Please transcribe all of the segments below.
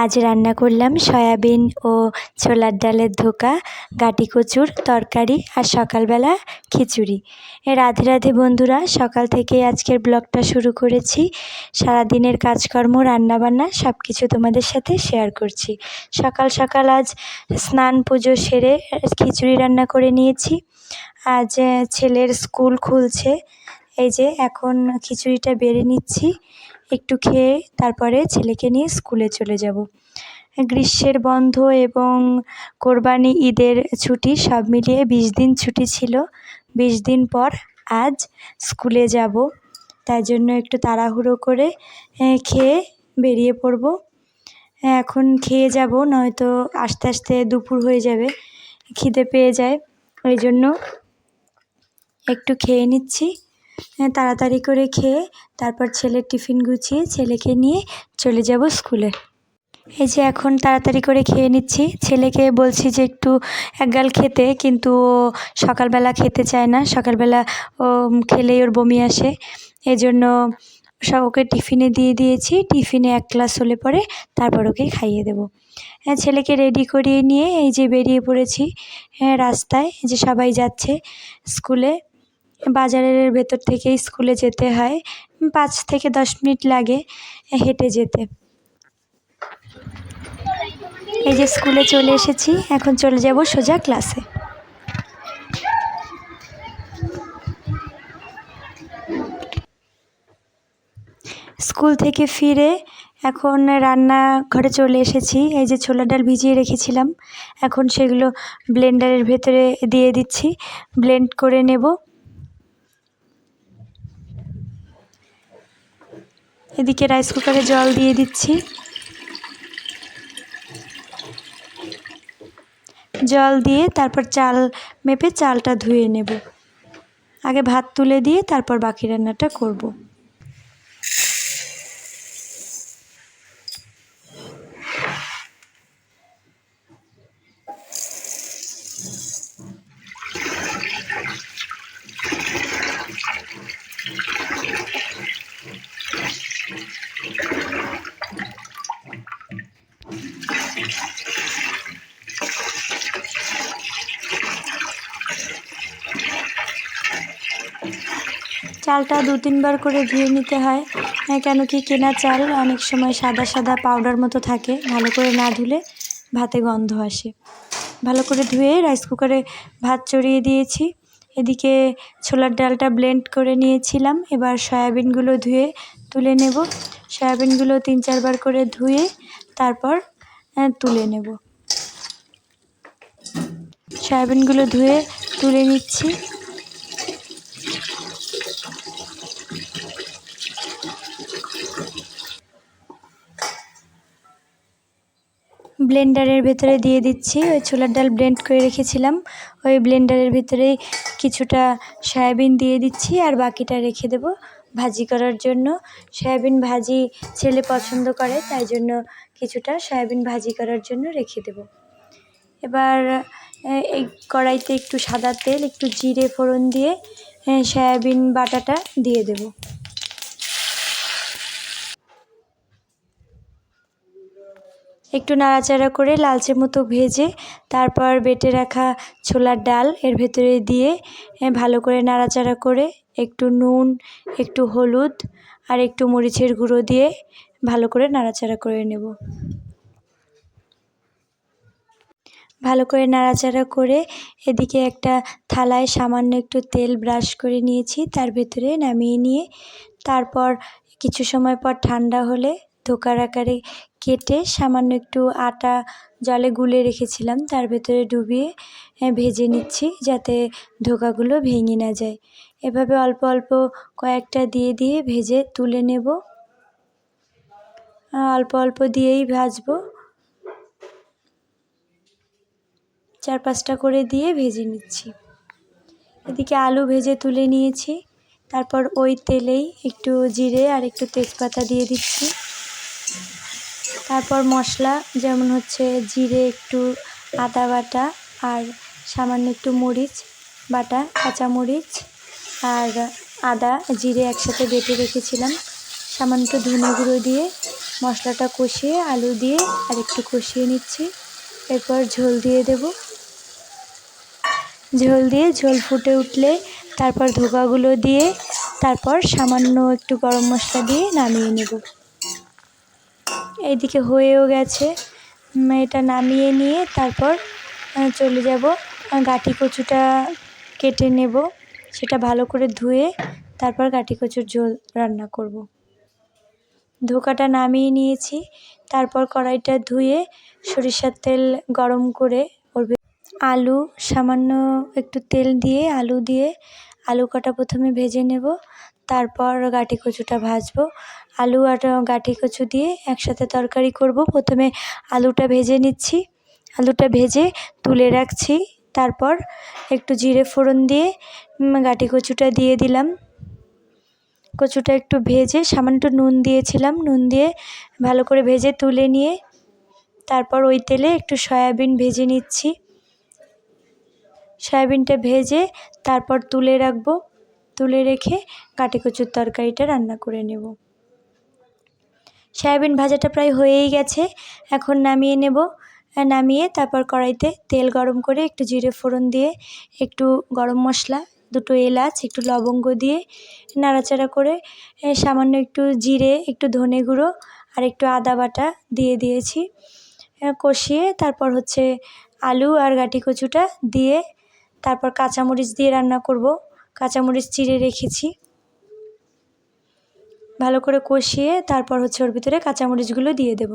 আজ রান্না করলাম সয়াবিন ও ছোলার ডালের ধোকা, গাটি কচুর তরকারি আর সকালবেলা খিচুড়ি। রাধে রাধে বন্ধুরা, সকাল থেকে আজকের ব্লগটা শুরু করেছি। সারাদিনের কাজকর্ম, রান্নাবান্না সব কিছু তোমাদের সাথে শেয়ার করছি। সকাল সকাল আজ স্নান পুজো সেরে খিচুড়ি রান্না করে নিয়েছি। আজ ছেলের স্কুল খুলছে, এই যে এখন খিচুড়িটা বেড়ে নিচ্ছি। একটু খেয়ে তারপরে ছেলেকে নিয়ে স্কুলে চলে যাব। গ্রীষ্মের বন্ধ এবং কোরবানি ঈদের ছুটি সব মিলিয়ে 20 দিন ছুটি ছিল। 20 দিন পর আজ স্কুলে যাব, তাই জন্য একটু তাড়াহুড়ো করে খেয়ে বেরিয়ে পড়ব। এখন খেয়ে যাব, নয়তো আস্তে আস্তে দুপুর হয়ে যাবে, খিদে পেয়ে যায়। ওই জন্য একটু খেয়ে নিচ্ছি। তাড়াতাড়ি করে খেয়ে তারপর ছেলের টিফিন গুছিয়ে ছেলেকে নিয়ে চলে যাব স্কুলে। এই যে এখন তাড়াতাড়ি করে খেয়ে নিচ্ছি। ছেলেকে বলছি যে একটু একগাল খেতে, কিন্তু ও সকালবেলা খেতে চায় না। সকালবেলা ও খেলেই ওর বমি আসে, এজন্য সব ওকে টিফিনে দিয়ে দিয়েছি। টিফিনে 1 গ্লাস হলে পরে তারপর ওকে খাইয়ে দেবো। ছেলেকে রেডি করিয়ে নিয়ে এই যে বেরিয়ে পড়েছি রাস্তায়। যে সবাই যাচ্ছে স্কুলে। বাজারের ভেতর থেকেই স্কুলে যেতে হয়, 5 থেকে 10 মিনিট লাগে হেঁটে যেতে। এই যে স্কুলে চলে এসেছি, এখন চলে যাব সোজা ক্লাসে। স্কুল থেকে ফিরে এখন রান্নাঘরে চলে এসেছি। এই যে ছোলার ডাল ভিজিয়ে রেখেছিলাম, এখন সেগুলো ব্লেন্ডারের ভেতরে দিয়ে দিচ্ছি, ব্লেন্ড করে নেব। এদিকে রাইস কুকারে জল দিয়ে দিচ্ছি। জল দিয়ে তারপর চাল মেপে চালটা ধুয়ে নেব। আগে ভাত তুলে দিয়ে তারপর বাকি রান্নাটা করব। চালটা 2-3 বার করে ধুয়ে নিতে হয়, কেন কি কেনা চাল অনেক সময় সাদা সাদা পাউডার মতো থাকে, ভালো করে না ধুলে ভাতে গন্ধ আসে। ভালো করে ধুয়ে রাইস কুকারে ভাত চড়িয়ে দিয়েছি। এদিকে ছোলার ডালটা ব্লেন্ড করে নিয়েছিলাম, এবার সয়াবিনগুলো ধুয়ে তুলে নেব। সয়াবিনগুলো 3-4 বার করে ধুয়ে তারপর তুলে নেব। সয়াবিনগুলো ধুয়ে তুলে নিচ্ছি। ব্লেন্ডারের ভেতরে দিয়ে দিচ্ছি ওই ছোলার ডাল ব্লেন্ড করে রেখেছিলাম, ওই ব্লেন্ডারের ভেতরেই কিছুটা সয়াবিন দিয়ে দিচ্ছি আর বাকিটা রেখে দেব ভাজি করার জন্য। সয়াবিন ভাজি ছেলে পছন্দ করে, তাই জন্য কিছুটা সয়াবিন ভাজি করার জন্য রেখে দেব। এবার এই কড়াইতে একটু সাদা তেল, একটু জিরে ফোড়ন দিয়ে সয়াবিন বাটাটা দিয়ে দেব। একটু নাড়াচাড়া করে লালচে মতো ভেজে তারপর বেটে রাখা ছোলার ডাল এর ভেতরে দিয়ে ভালো করে নাড়াচাড়া করে একটু নুন, একটু হলুদ আর একটু মরিচের গুঁড়ো দিয়ে ভালো করে নাড়াচাড়া করে নেব। ভালো করে নাড়াচাড়া করে এদিকে একটা থালায় সামান্য একটু তেল ব্রাশ করে নিয়েছি, তার ভেতরে নামিয়ে নিয়ে তারপর কিছু সময় পর ঠান্ডা হলে ধোকার আকারে কেটে সামান্য একটু আটা জলে গুলে রেখেছিলাম তার ভেতরে ডুবিয়ে ভেজে নিচ্ছি, যাতে ধোকাগুলো ভেঙে না যায়। এভাবে অল্প অল্প কয়েকটা দিয়ে দিয়ে ভেজে তুলে নেব। অল্প অল্প দিয়েই ভাজবো, 4-5টা করে দিয়ে ভেজে নিচ্ছি। এদিকে আলু ভেজে তুলে নিয়েছি, তারপর ওই তেলেই একটু জিরে আর একটু তেজপাতা দিয়ে দিচ্ছি। তারপর মশলা যেমন হচ্ছে জিরে, একটু আদা বাটা আর সামান্য একটু মরিচ বাটা, কাঁচা মরিচ আর আদা জিরে একসাথে বেটে রেখেছিলাম, সামান্য একটু ধনে গুঁড়ো দিয়ে মশলাটা কষিয়ে আলু দিয়ে আর একটু কষিয়ে নিচ্ছি। এরপর ঝোল দিয়ে দেব। ঝোল দিয়ে ঝোল ফুটে উঠলে তারপর ধোকাগুলো দিয়ে তারপর সামান্য একটু গরম মশলা দিয়ে নামিয়ে নেব। এইদিকে হয়েও গেছে। এটা নামিয়ে নিয়ে তারপর চলে যাব গাঁটি কচুটা কেটে নেব। সেটা ভালো করে ধুয়ে তারপর গাঁটি কচুর ঝোল রান্না করব। ধোকাটা নামিয়ে নিয়েছি। তারপর কড়াইটা ধুয়ে সরিষার তেল গরম করে ওর আলু সামান্য একটু তেল দিয়ে আলু কটা প্রথমে ভেজে নেব। তারপর গাঁটি কচুটা ভাজবো। আলু আর গাঁটি কচু দিয়ে একসাথে তরকারি করব। প্রথমে আলুটা ভেজে নিচ্ছি। আলুটা ভেজে তুলে রাখছি। তারপর একটু জিরে ফোড়ন দিয়ে গাঁটি কচুটা দিয়ে দিলাম। কচুটা একটু ভেজে সামান্য নুন দিয়েছিলাম। নুন দিয়ে ভালো করে ভেজে তুলে নিয়ে তারপর ওই তেলে একটু সয়াবিন ভেজে নিচ্ছি। সয়াবিনটা ভেজে তারপর তুলে রাখবো। তুলে রেখে গাঁটি কচুর তরকারিটা রান্না করে নেব। সয়াবিন ভাজাটা প্রায় হয়েই গেছে। এখন নামিয়ে নেব। নামিয়ে তারপর কড়াইতে তেল গরম করে একটু জিরে ফোড়ন দিয়ে একটু গরম মশলা, দুটো এলাচ, একটু লবঙ্গ দিয়ে নাড়াচাড়া করে সামান্য একটু জিরে, একটু ধনে গুঁড়ো আর একটু আদা বাটা দিয়ে দিয়েছি। কষিয়ে তারপর হচ্ছে আলু আর গাঁটি কচুটা দিয়ে তারপর কাঁচামরিচ দিয়ে রান্না করব। কাঁচামরিচ চিড়ে রেখেছি। ভালো করে কষিয়ে তারপর হচ্ছে ওর ভিতরে কাঁচামরিচগুলো দিয়ে দেব।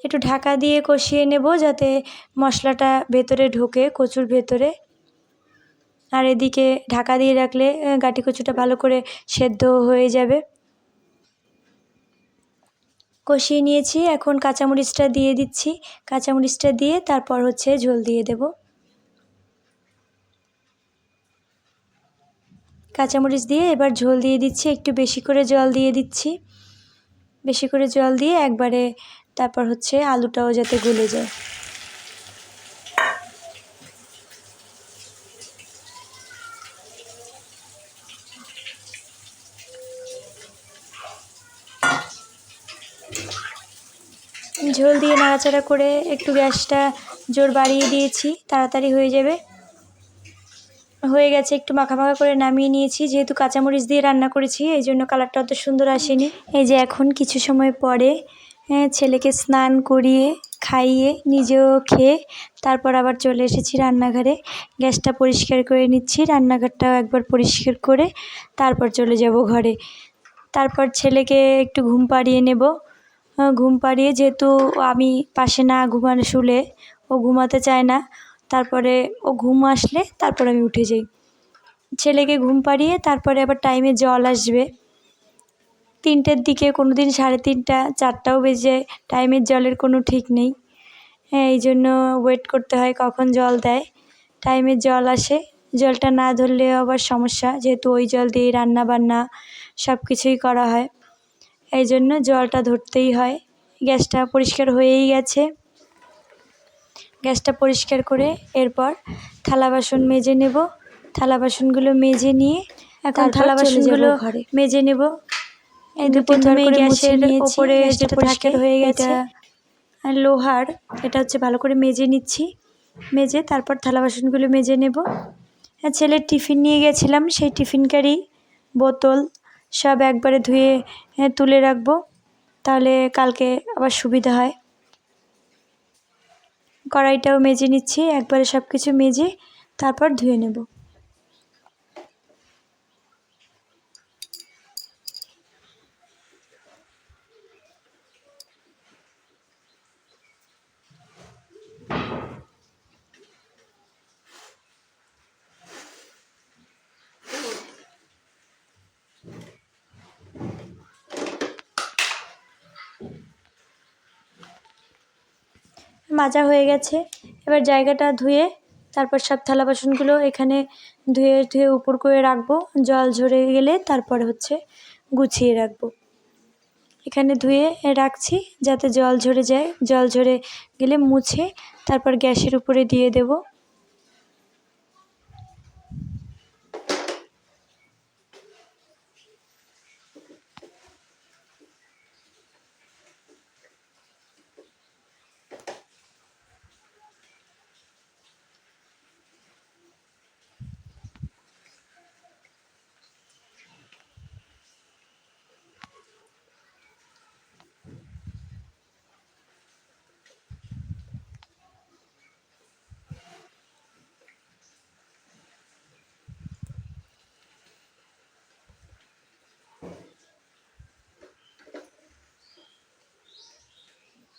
একটু ঢাকা দিয়ে কষিয়ে নেব যাতে মশলাটা ভেতরে ঢোকে কচুর ভেতরে। আর এদিকে ঢাকা দিয়ে রাখলে গাঁটি কচুটা ভালো করে সেদ্ধ হয়ে যাবে। কষিয়ে নিয়েছি। এখন কাঁচামরিচটা দিয়ে দিচ্ছি। কাঁচামরিচটা দিয়ে তারপর হচ্ছে ঝোল দিয়ে দেব। কাঁচামরিচ দিয়ে এবার ঝোল দিয়ে দিচ্ছি। একটু বেশি করে জল দিয়ে দিচ্ছি। বেশি করে জল দিয়ে একবারে তারপর হচ্ছে আলুটাও যাতে গলে যায়। ঝোল দিয়ে নাড়াচাড়া করে একটু গ্যাসটা জোর বাড়িয়ে দিয়েছি, তাড়াতাড়ি হয়ে যাবে। হয়ে গেছে। একটু মাখা মাখা করে নামিয়ে নিয়েছি। যেহেতু কাঁচামরিচ দিয়ে রান্না করেছি এই জন্য কালারটা অত সুন্দর আসেনি। এই যে এখন কিছু সময় পরে ছেলেকে স্নান করিয়ে খাইয়ে নিজেও খেয়ে তারপর আবার চলে এসেছি রান্নাঘরে। গ্যাসটা পরিষ্কার করে নিচ্ছি। রান্নাঘরটাও একবার পরিষ্কার করে তারপর চলে যাব ঘরে। তারপর ছেলেকে একটু ঘুম পাড়িয়ে নেব। ঘুম পাড়িয়ে, যেহেতু আমি পাশে না ঘুমানো শুলে ও ঘুমাতে চায় না, তারপরে ও ঘুম আসলে তারপর আমি উঠে যাই। ছেলেকে ঘুম পাড়িয়ে তারপরে আবার টাইমে জল আসবে 3টের দিকে, কোনো দিন 3:30, 4টাও বেজে যায়। টাইমের জলের কোনো ঠিক নেই। এই জন্য ওয়েট করতে হয় কখন জল দেয়। টাইমের জল আসে। জলটা না ধরলে আবার সমস্যা, যেহেতু ওই জল দিয়েই রান্না বান্না সব কিছুই করা হয়। এই জন্য জলটা ধরতেই হয়। গ্যাসটা পরিষ্কার হয়েই গেছে। গ্যাসটা পরিষ্কার করে এরপর থালা বাসন মেজে নেব। থালা বাসনগুলো মেজে নিয়ে এখন থালা বাসনগুলো মেজে নেব। এই প্রথমে গ্যাসের ওপরে যেটা পরিষ্কার হয়ে গেছে লোহার, এটা হচ্ছে ভালো করে মেজে নিচ্ছি। মেজে তারপর থালা বাসনগুলো মেজে নেব। ছেলের টিফিন নিয়ে গেছিলাম, সেই টিফিন ক্যারি, বোতল সব একবারে ধুয়ে তুলে রাখবো, তাহলে কালকে আবার সুবিধা হয়। কড়াইটাও মেজে নিচ্ছি। একবারে সব কিছু মেজে তারপর ধুয়ে নেব। মাজা হয়ে গেছে। এবার জায়গাটা ধুয়ে তারপর সব থালা বাসনগুলো এখানে ধুয়ে ধুয়ে উপর করে রাখবো। জল ঝরে গেলে তারপরে হচ্ছে গুছিয়ে রাখবো। এখানে ধুয়ে রাখছি যাতে জল ঝরে যায়। জল ঝরে গেলে মুছে তারপর গ্যাসের উপরে দিয়ে দেব।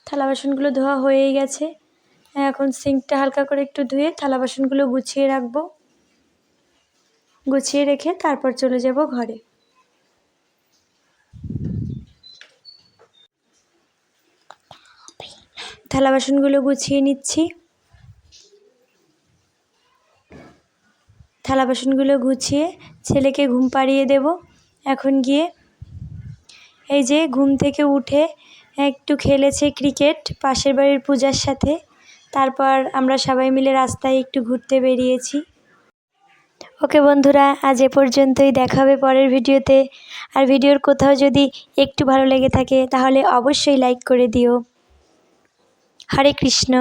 থালা বাসনগুলো ধোয়া হয়েই গেছে। এখন সিঙ্কটা হালকা করে একটু ধুয়ে থালা বাসনগুলো গুছিয়ে রাখবো। গুছিয়ে রেখে তারপর চলে যাব ঘরে। থালা বাসনগুলো গুছিয়ে নিচ্ছি। থালা বাসনগুলো গুছিয়ে ছেলেকে ঘুম পাড়িয়ে দেব। এখন গিয়ে এই যে ঘুম থেকে উঠে একটু খেলেছে ক্রিকেট পাশের বাড়ির পূজার সাথে। তারপর আমরা সবাই মিলে রাস্তায় একটু ঘুরতে বেরিয়েছি। ওকে বন্ধুরা, আজ এ পর্যন্তই। দেখা হবে পরের ভিডিওতে। আর ভিডিওর কোথাও যদি একটু ভালো লেগে থাকে তাহলে অবশ্যই লাইক করে দিও। হরে কৃষ্ণ।